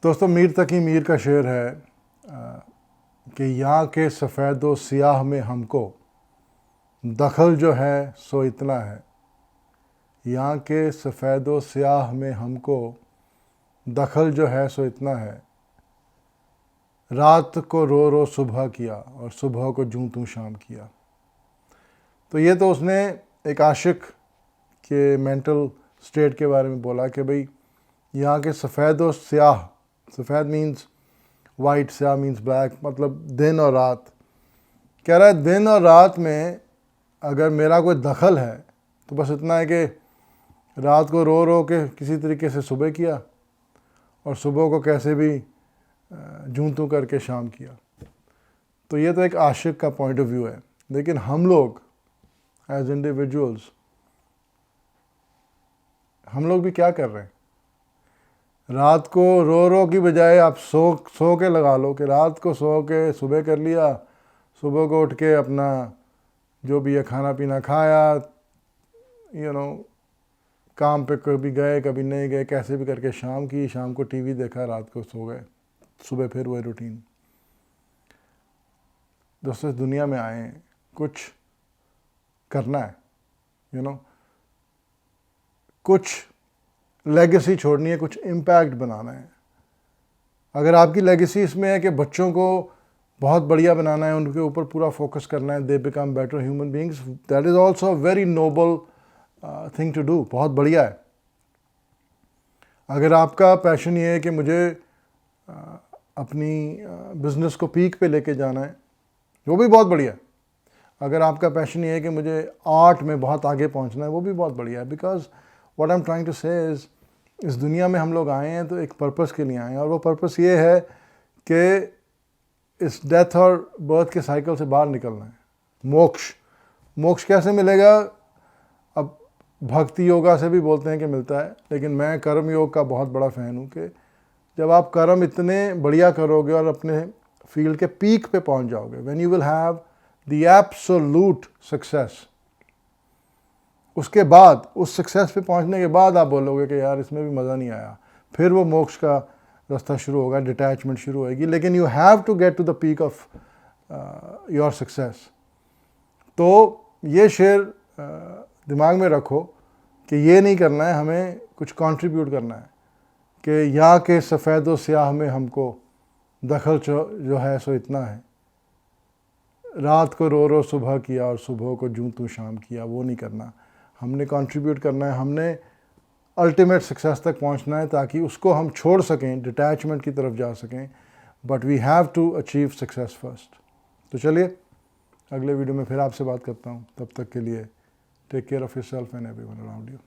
दोस्तों, मीर तकी मीर का शेर है कि यहाँ के सफ़ेद व सियाह में हमको दखल जो है सो इतना है। यहाँ के सफ़ेद व सियाह में हमको दखल जो है सो इतना है। रात को रो रो सुबह किया और सुबह को जूं तू शाम किया। तो ये तो उसने एक आशिक के मेंटल स्टेट के बारे में बोला कि भाई यहाँ के सफ़ेद और स्याह, सफ़ेद मीन्स वाइट, स्याह मीन्स ब्लैक, मतलब दिन और रात। कह रहा है दिन और रात में अगर मेरा कोई दखल है तो बस इतना है कि रात को रो रो के किसी तरीके से सुबह किया और सुबह को कैसे भी जूं तू करके शाम किया। तो ये तो एक आशिक का पॉइंट ऑफ व्यू है। लेकिन हम लोग एज इंडिविजुअल्स, हम लोग भी क्या कर रहे हैं? रात को रो रो की बजाय आप सो के लगा लो कि रात को सो के सुबह कर लिया, सुबह को उठ के अपना जो भी है खाना पीना खाया, काम पे कभी गए कभी नहीं गए, कैसे भी करके शाम की, शाम को टीवी देखा, रात को सो गए, सुबह फिर वही रूटीन। दोस्तों, इस दुनिया में आए हैं, कुछ करना है, कुछ लेगेसी छोड़नी है, कुछ इम्पैक्ट बनाना है। अगर आपकी लेगेसी इसमें है कि बच्चों को बहुत बढ़िया बनाना है, उनके ऊपर पूरा फोकस करना है, they become better human beings, that is also very noble thing to do, बहुत बढ़िया है। अगर आपका पैशन ये है कि मुझे अपनी बिज़नेस को पीक पे लेके जाना है, वो भी बहुत बढ़िया है। अगर आपका पैशन ये है कि मुझे आर्ट में बहुत आगे पहुंचना है, वो भी बहुत बढ़िया है। Because what I am trying to say is, इस दुनिया में हम लोग आए हैं तो एक पर्पस के लिए आए हैं, और वो पर्पस ये है कि इस डेथ और बर्थ के साइकिल से बाहर निकलना है। मोक्ष कैसे मिलेगा? अब भक्ति योगा से भी बोलते हैं कि मिलता है, लेकिन मैं कर्म योग का बहुत बड़ा फ़ैन हूँ कि जब आप कर्म इतने बढ़िया करोगे और अपने फील्ड के पीक पे पहुँच जाओगे, when you will have the absolute success, उसके बाद, उस सक्सेस पे पहुंचने के बाद आप बोलोगे कि यार इसमें भी मज़ा नहीं आया, फिर वो मोक्ष का रास्ता शुरू होगा, डिटैचमेंट शुरू होगी। लेकिन you have to get to the peak of your success. तो ये शेर दिमाग में रखो कि ये नहीं करना है, हमें कुछ कंट्रीब्यूट करना है कि यहाँ के सफ़ेद व स्याह में हमको दखल जो है सो इतना है। रात को रो रो सुबह किया और सुबह को जूं तू शाम किया, वो नहीं करना। हमने कंट्रीब्यूट करना है, हमने अल्टीमेट सक्सेस तक पहुंचना है ताकि उसको हम छोड़ सकें, डिटैचमेंट की तरफ जा सकें। But we have to achieve success first. तो चलिए अगले वीडियो में फिर आपसे बात करता हूं। तब तक के लिए take care of yourself and everyone around you.